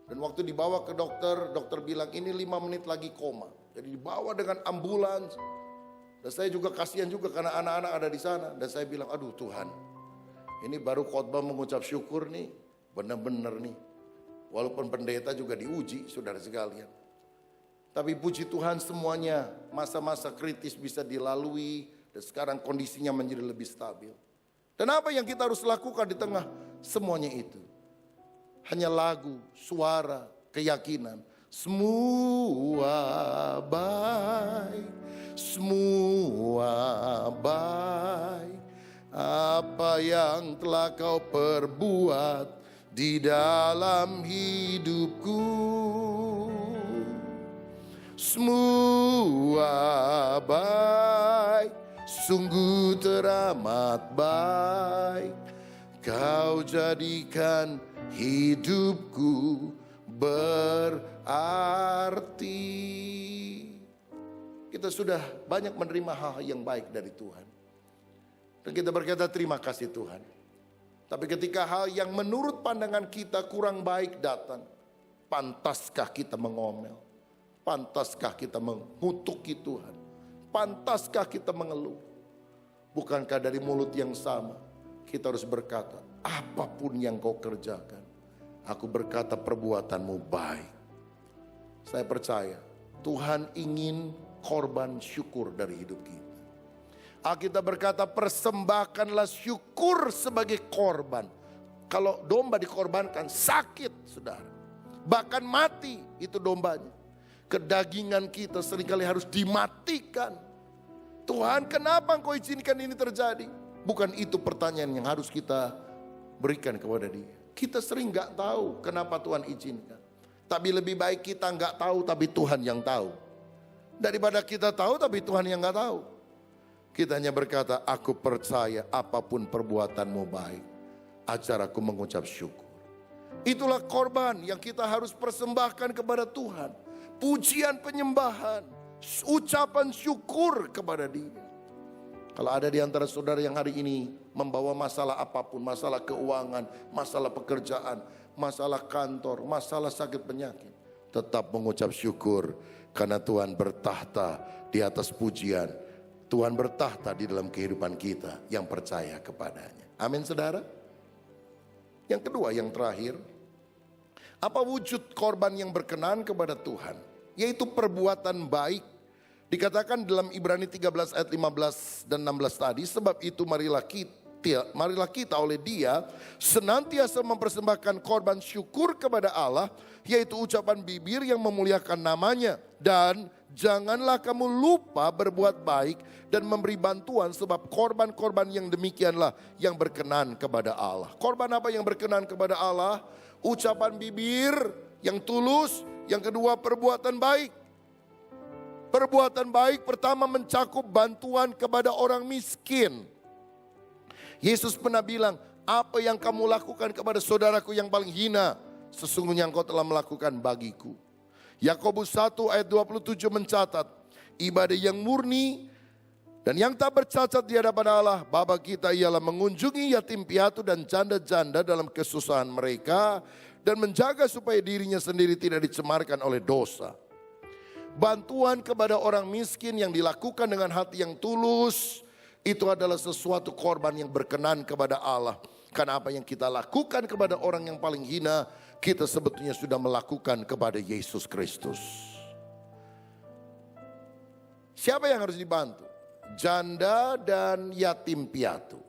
S1: Dan waktu dibawa ke dokter, dokter bilang ini 5 menit lagi koma. Jadi dibawa dengan ambulans. Dan saya juga kasihan juga karena anak-anak ada di sana. Dan saya bilang, aduh Tuhan, ini baru khotbah mengucap syukur nih. Benar-benar nih. Walaupun pendeta juga diuji, saudara sekalian. Tapi puji Tuhan semuanya masa-masa kritis bisa dilalui. Dan sekarang kondisinya menjadi lebih stabil. Dan apa yang kita harus lakukan di tengah semuanya itu? Hanya lagu, suara, keyakinan. Semua baik, semua baik. Apa yang telah kau perbuat di dalam hidupku. Semua baik. Sungguh teramat baik, kau jadikan hidupku berarti. Kita sudah banyak menerima hal yang baik dari Tuhan. Dan kita berkata terima kasih Tuhan. Tapi ketika hal yang menurut pandangan kita kurang baik datang, pantaskah kita mengomel? Pantaskah kita mengutuki Tuhan? Pantaskah kita mengeluh? Bukankah dari mulut yang sama kita harus berkata, apapun yang kau kerjakan, aku berkata perbuatanmu baik. Saya percaya Tuhan ingin korban syukur dari hidup kita. Alkitab berkata persembahkanlah syukur sebagai korban. Kalau domba dikorbankan sakit saudara, bahkan mati itu dombanya. Kedagingan kita seringkali harus dimatikan. Tuhan, kenapa Engkau izinkan ini terjadi? Bukan itu pertanyaan yang harus kita berikan kepada Dia. Kita sering gak tahu kenapa Tuhan izinkan. Tapi lebih baik kita nggak tahu tapi Tuhan yang tahu. Daripada kita tahu tapi Tuhan yang nggak tahu. Kita hanya berkata, aku percaya apapun perbuatanmu baik. Ajar aku mengucap syukur. Itulah korban yang kita harus persembahkan kepada Tuhan. Pujian penyembahan, ucapan syukur kepada Dia. Kalau ada di antara saudara yang hari ini membawa masalah apapun, masalah keuangan, masalah pekerjaan, masalah kantor, masalah sakit penyakit, tetap mengucap syukur karena Tuhan bertahta di atas pujian. Tuhan bertahta di dalam kehidupan kita yang percaya kepadanya. Amin saudara. Yang kedua, yang terakhir, apa wujud korban yang berkenan kepada Tuhan? Yaitu perbuatan baik. Dikatakan dalam Ibrani 13 ayat 15 dan 16 tadi, sebab itu marilah kita oleh Dia senantiasa mempersembahkan korban syukur kepada Allah, yaitu ucapan bibir yang memuliakan namanya. Dan janganlah kamu lupa berbuat baik dan memberi bantuan, sebab korban-korban yang demikianlah yang berkenan kepada Allah. Korban apa yang berkenan kepada Allah? Ucapan bibir yang tulus, yang kedua perbuatan baik. Perbuatan baik pertama mencakup bantuan kepada orang miskin. Yesus pernah bilang, apa yang kamu lakukan kepada saudaraku yang paling hina, sesungguhnya engkau telah melakukan bagiku. Yakobus 1 ayat 27 mencatat, ibadah yang murni dan yang tak bercacat di hadapan Allah Bapa kita ialah mengunjungi yatim piatu dan janda-janda dalam kesusahan mereka dan menjaga supaya dirinya sendiri tidak dicemarkan oleh dosa. Bantuan kepada orang miskin yang dilakukan dengan hati yang tulus, itu adalah sesuatu korban yang berkenan kepada Allah. Karena apa yang kita lakukan kepada orang yang paling hina, kita sebetulnya sudah melakukan kepada Yesus Kristus. Siapa yang harus dibantu? Janda dan yatim piatu.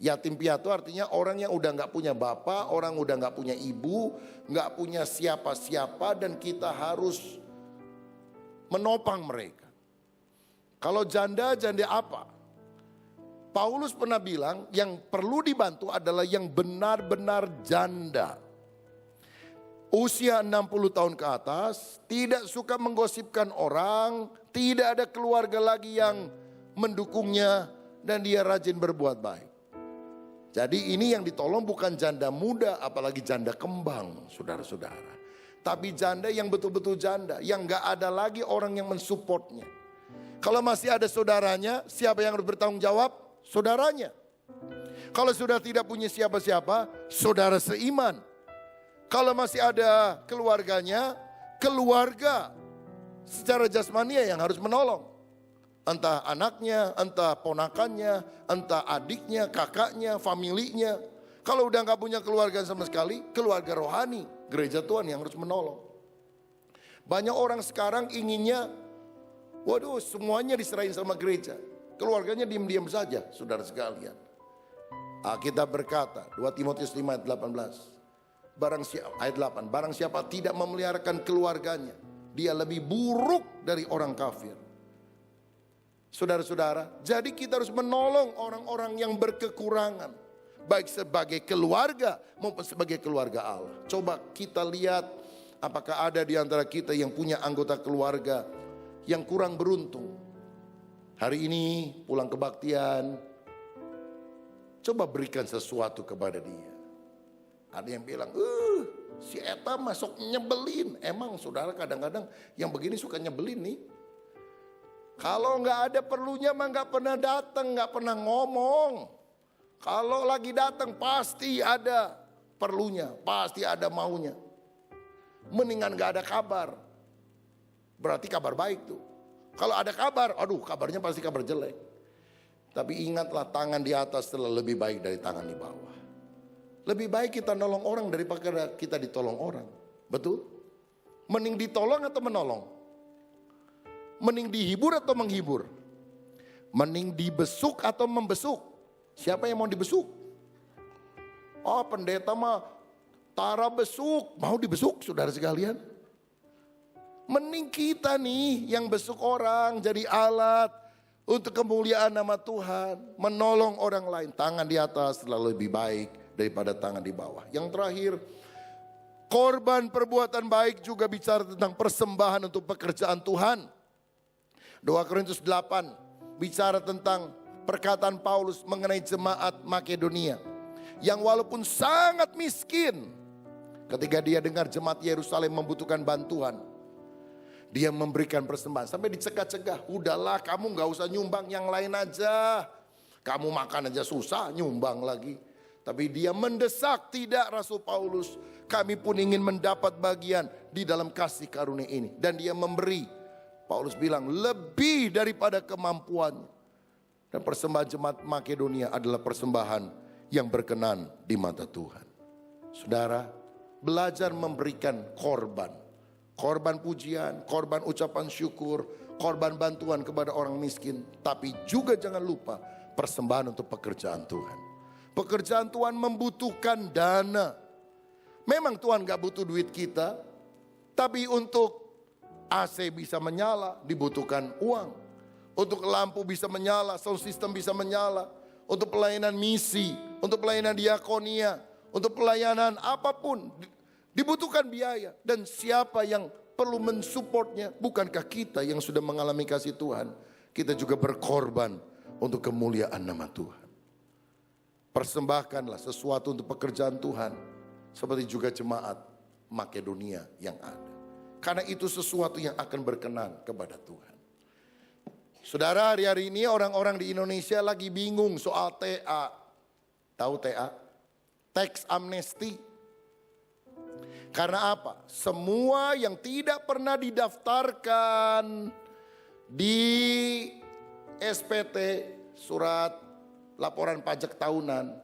S1: Yatim piatu artinya orang yang udah gak punya bapak, orang udah gak punya ibu, gak punya siapa-siapa, dan kita harus menopang mereka. Kalau janda apa? Paulus pernah bilang yang perlu dibantu adalah yang benar-benar janda. Usia 60 tahun ke atas, tidak suka menggosipkan orang, tidak ada keluarga lagi yang mendukungnya, dan dia rajin berbuat baik. Jadi ini yang ditolong bukan janda muda, apalagi janda kembang, saudara-saudara. Tapi janda yang betul-betul janda, yang gak ada lagi orang yang mensupportnya. Kalau masih ada saudaranya, siapa yang harus bertanggung jawab? Saudaranya. Kalau sudah tidak punya siapa-siapa, saudara seiman. Kalau masih ada keluarganya, keluarga secara jasmania yang harus menolong. Entah anaknya, entah ponakannya, entah adiknya, kakaknya, familinya. Kalau udah gak punya keluarga sama sekali, keluarga rohani, gereja Tuhan yang harus menolong. Banyak orang sekarang inginnya, waduh semuanya diserahin sama gereja. Keluarganya diam-diam saja, saudara sekalian. Alkitab berkata, 2 Timotius 5 ayat 18. Ayat 8, barang siapa tidak memeliharakan keluarganya, dia lebih buruk dari orang kafir. Saudara-saudara, jadi kita harus menolong orang-orang yang berkekurangan, baik sebagai keluarga maupun sebagai keluarga Allah. Coba kita lihat apakah ada di antara kita yang punya anggota keluarga yang kurang beruntung. Hari ini pulang kebaktian, coba berikan sesuatu kepada dia. Ada yang bilang, si Eta masuk nyebelin. Emang saudara kadang-kadang yang begini suka nyebelin nih. Kalau gak ada perlunya mah gak pernah datang, gak pernah ngomong. Kalau lagi datang pasti ada perlunya, pasti ada maunya. Mendingan gak ada kabar. Berarti kabar baik tuh. Kalau ada kabar, aduh kabarnya pasti kabar jelek. Tapi ingatlah, tangan di atas telah lebih baik dari tangan di bawah. Lebih baik kita nolong orang daripada kita ditolong orang. Betul? Mending ditolong atau menolong? Mending dihibur atau menghibur? Mending dibesuk atau membesuk? Siapa yang mau dibesuk? Oh pendeta mah tara besuk, mau dibesuk saudara sekalian. Mending kita nih yang besuk orang, jadi alat untuk kemuliaan nama Tuhan. Menolong orang lain, tangan di atas selalu lebih baik daripada tangan di bawah. Yang terakhir, Korban perbuatan baik juga bicara tentang persembahan untuk pekerjaan Tuhan. 2 Korintus 8 bicara tentang perkataan Paulus mengenai jemaat Makedonia yang walaupun sangat miskin, ketika dia dengar jemaat Yerusalem membutuhkan bantuan, dia memberikan persembahan. Sampai dicegah-cegah, udahlah kamu gak usah nyumbang, yang lain aja. Kamu makan aja susah, nyumbang lagi. Tapi dia mendesak, tidak Rasul Paulus, kami pun ingin mendapat bagian di dalam kasih karunia ini. Dan dia memberi, Paulus bilang, lebih daripada kemampuannya. Dan persembahan jemaat Makedonia adalah persembahan yang berkenan di mata Tuhan. Saudara, belajar memberikan korban. Korban pujian, korban ucapan syukur, korban bantuan kepada orang miskin. Tapi juga jangan lupa persembahan untuk pekerjaan Tuhan. Pekerjaan Tuhan membutuhkan dana. Memang Tuhan gak butuh duit kita, tapi untuk AC bisa menyala dibutuhkan uang. Untuk lampu bisa menyala, sound system bisa menyala. Untuk pelayanan misi, untuk pelayanan diakonia, untuk pelayanan apapun dibutuhkan biaya. Dan siapa yang perlu mensupportnya? Bukankah kita yang sudah mengalami kasih Tuhan? Kita juga berkorban untuk kemuliaan nama Tuhan. Persembahkanlah sesuatu untuk pekerjaan Tuhan, seperti juga jemaat Makedonia yang ada. Karena itu sesuatu yang akan berkenan kepada Tuhan. Saudara, hari-hari ini orang-orang di Indonesia lagi bingung soal TA. Tahu TA? Tax amnesty. Karena apa? Semua yang tidak pernah didaftarkan di SPT, surat laporan pajak tahunan,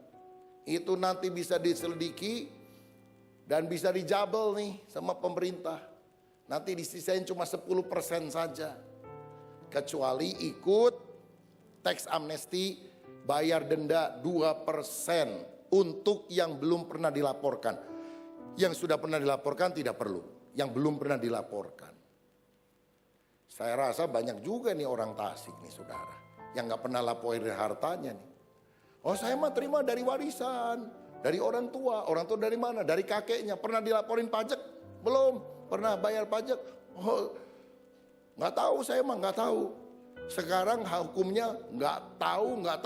S1: itu nanti bisa diselidiki dan bisa dijabel nih sama pemerintah. Nanti disisain cuma 10% saja. Kecuali ikut tax amnesty, bayar denda 2% untuk yang belum pernah dilaporkan. Yang sudah pernah dilaporkan tidak perlu, yang belum pernah dilaporkan. Saya rasa banyak juga nih orang Tasik nih saudara, yang gak pernah laporin hartanya nih. Oh saya mah terima dari warisan, dari orang tua dari mana? Dari kakeknya, pernah dilaporin pajak? Belum, pernah bayar pajak? Oh, nggak tahu, saya mah nggak tahu. Sekarang hukumnya nggak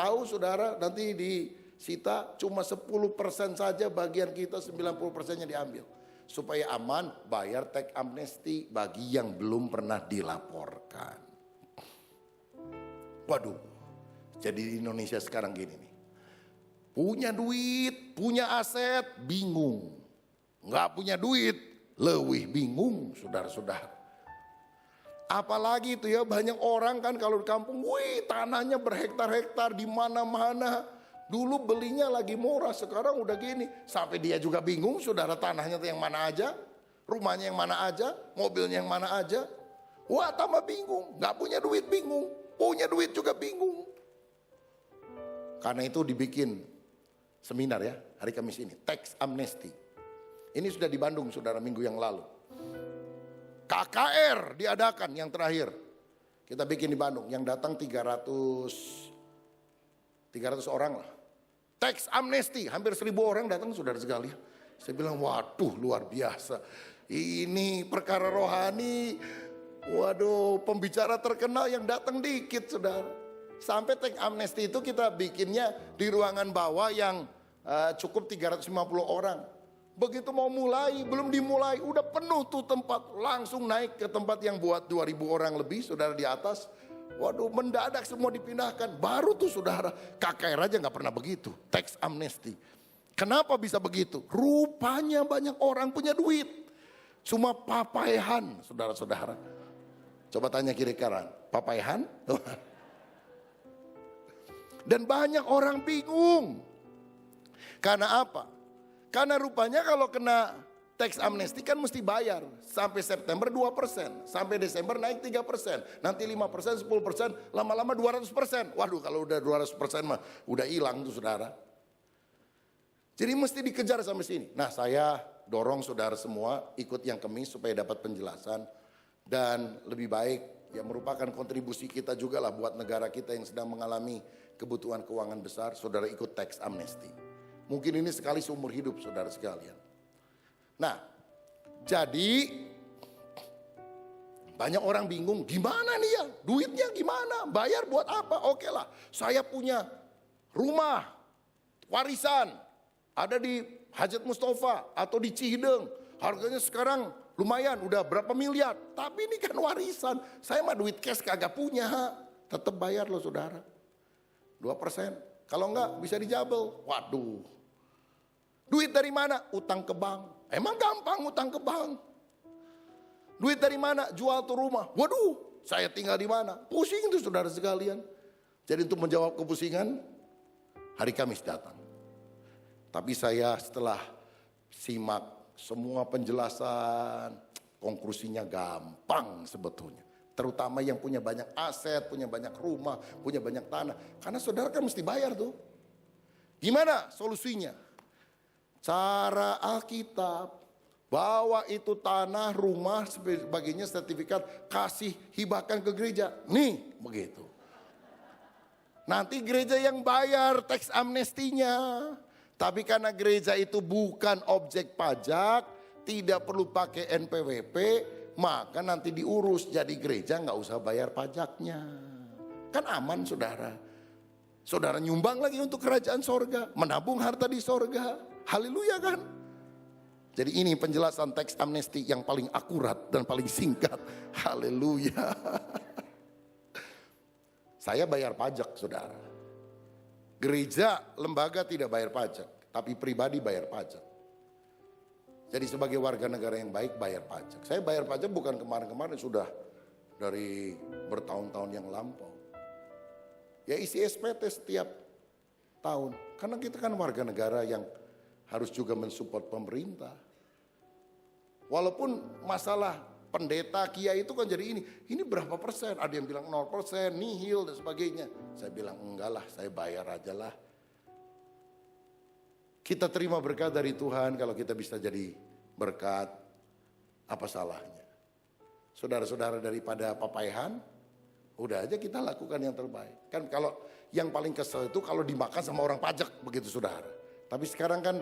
S1: tahu saudara, nanti disita cuma 10% saja, bagian kita 90%-nya diambil. Supaya aman, bayar tax amnesty bagi yang belum pernah dilaporkan. Waduh, jadi di Indonesia sekarang gini nih. Punya duit, punya aset, bingung. Nggak punya duit, lebih bingung saudara-saudara. Apalagi itu ya, banyak orang kan kalau di kampung, wih tanahnya berhektar-hektar di mana-mana. Dulu belinya lagi murah, sekarang udah gini. Sampai dia juga bingung, saudara, tanahnya yang mana aja, rumahnya yang mana aja, mobilnya yang mana aja. Wah tambah bingung, gak punya duit bingung, punya duit juga bingung. Karena itu dibikin seminar ya, hari Kamis ini, tax amnesty. Ini sudah di Bandung saudara minggu yang lalu. KKR diadakan yang terakhir. Kita bikin di Bandung, yang datang 300 orang lah. Tax amnesty, hampir 1.000 orang datang saudara sekalian. Saya bilang waduh luar biasa. Ini perkara rohani. Waduh, pembicara terkenal yang datang dikit saudara. Sampai tax amnesty itu kita bikinnya di ruangan bawah yang cukup 350 orang. Begitu mau mulai, belum dimulai, udah penuh tuh tempat. Langsung naik ke tempat yang buat 2.000 orang lebih, saudara di atas. Waduh, mendadak semua dipindahkan. Baru tuh saudara, KKR aja gak pernah begitu, tax amnesty. Kenapa bisa begitu? Rupanya banyak orang punya duit. Cuma papayahan, saudara-saudara. Coba tanya kiri kanan, papayahan? Dan banyak orang bingung. Karena apa? Karena rupanya kalau kena tax amnesty kan mesti bayar. Sampai September 2%, sampai Desember naik 3%. Nanti 5%, 10%, lama-lama 200%. Waduh kalau udah 200% mah udah hilang tuh saudara. Jadi mesti dikejar sampai sini. Nah saya dorong saudara semua ikut yang Kamis supaya dapat penjelasan. Dan lebih baik ya merupakan kontribusi kita juga lah buat negara kita yang sedang mengalami kebutuhan keuangan besar. Saudara ikut tax amnesty. Mungkin ini sekali seumur hidup saudara sekalian. Nah Jadi banyak orang bingung, gimana nih ya, duitnya gimana, bayar buat apa? Oke lah, saya punya rumah, warisan, ada di Hajat Mustafa atau di Cihideng. Harganya sekarang lumayan, udah berapa miliar. Tapi ini kan warisan, saya mah duit cash kagak punya. Tetap bayar loh saudara, 2%. Kalau enggak bisa dijabel, waduh. Duit dari mana? Utang ke bank. Emang gampang utang ke bank? Duit dari mana? Jual tuh rumah. Waduh, saya tinggal di mana? Pusing tuh saudara sekalian. Jadi untuk menjawab kepusingan, hari Kamis datang. Tapi saya setelah simak semua penjelasan, konklusinya gampang sebetulnya. Terutama yang punya banyak aset, punya banyak rumah, punya banyak tanah. Karena saudara kan mesti bayar tuh. Gimana solusinya? Cara Alkitab, bawa itu tanah, rumah, sebagainya, sertifikat, kasih, hibahkan ke gereja. Nih, begitu. Nanti gereja yang bayar teks amnestinya. Tapi karena gereja itu bukan objek pajak, tidak perlu pakai NPWP, maka nanti diurus. Jadi gereja nggak usah bayar pajaknya. Kan aman saudara. Saudara nyumbang lagi untuk kerajaan sorga, menabung harta di sorga. Haleluya kan? Jadi ini penjelasan teks amnesti yang paling akurat dan paling singkat. Haleluya. Saya bayar pajak saudara. Gereja, lembaga tidak bayar pajak, tapi pribadi bayar pajak. Jadi sebagai warga negara yang baik bayar pajak. Saya bayar pajak bukan kemarin-kemarin, sudah dari bertahun-tahun yang lampau. Ya isi SPT setiap tahun. Karena kita kan warga negara yang harus juga mensupport pemerintah. Walaupun masalah pendeta, kiai itu kan jadi ini berapa persen? Ada yang bilang 0%, nihil dan sebagainya. Saya bilang enggak lah, saya bayar aja lah. Kita terima berkat dari Tuhan, kalau kita bisa jadi berkat, apa salahnya? Saudara-saudara daripada papaihan, udah aja kita lakukan yang terbaik. Kan kalau yang paling kesel itu kalau dimakan sama orang pajak, begitu saudara. Tapi sekarang kan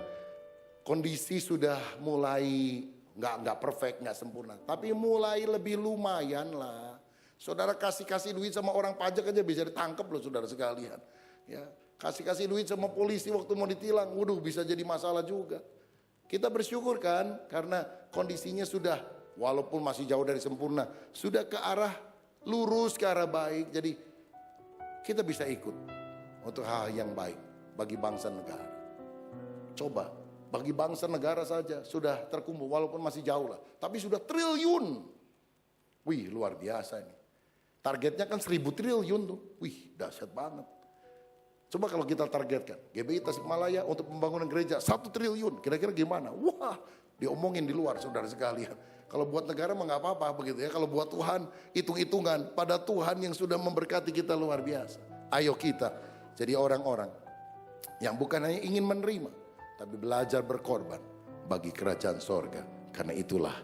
S1: kondisi sudah mulai nggak perfect, nggak sempurna, tapi mulai lebih lumayan lah. Saudara kasih duit sama orang pajak aja bisa ditangkap loh saudara sekalian. Ya, kasih duit sama polisi waktu mau ditilang, waduh bisa jadi masalah juga. Kita bersyukur kan karena kondisinya sudah, walaupun masih jauh dari sempurna, sudah ke arah lurus, ke arah baik. Jadi kita bisa ikut untuk hal yang baik bagi bangsa negara. Coba bagi bangsa negara saja sudah terkumpul, walaupun masih jauh lah, tapi sudah triliun. Wih luar biasa ini. Targetnya kan 1.000 triliun tuh. Wih dahsyat banget. Coba kalau kita targetkan GBI Tasikmalaya untuk pembangunan gereja 1 triliun, kira-kira gimana? Wah diomongin di luar saudara sekalian. Kalau buat negara mah gak apa-apa begitu ya. Kalau buat Tuhan hitung-hitungan pada Tuhan yang sudah memberkati kita luar biasa. Ayo kita jadi orang-orang yang bukan hanya ingin menerima, tapi belajar berkorban bagi kerajaan sorga. Karena itulah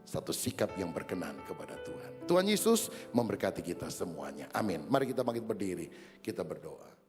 S1: satu sikap yang berkenan kepada Tuhan. Tuhan Yesus memberkati kita semuanya. Amin. Mari kita bangkit berdiri, kita berdoa.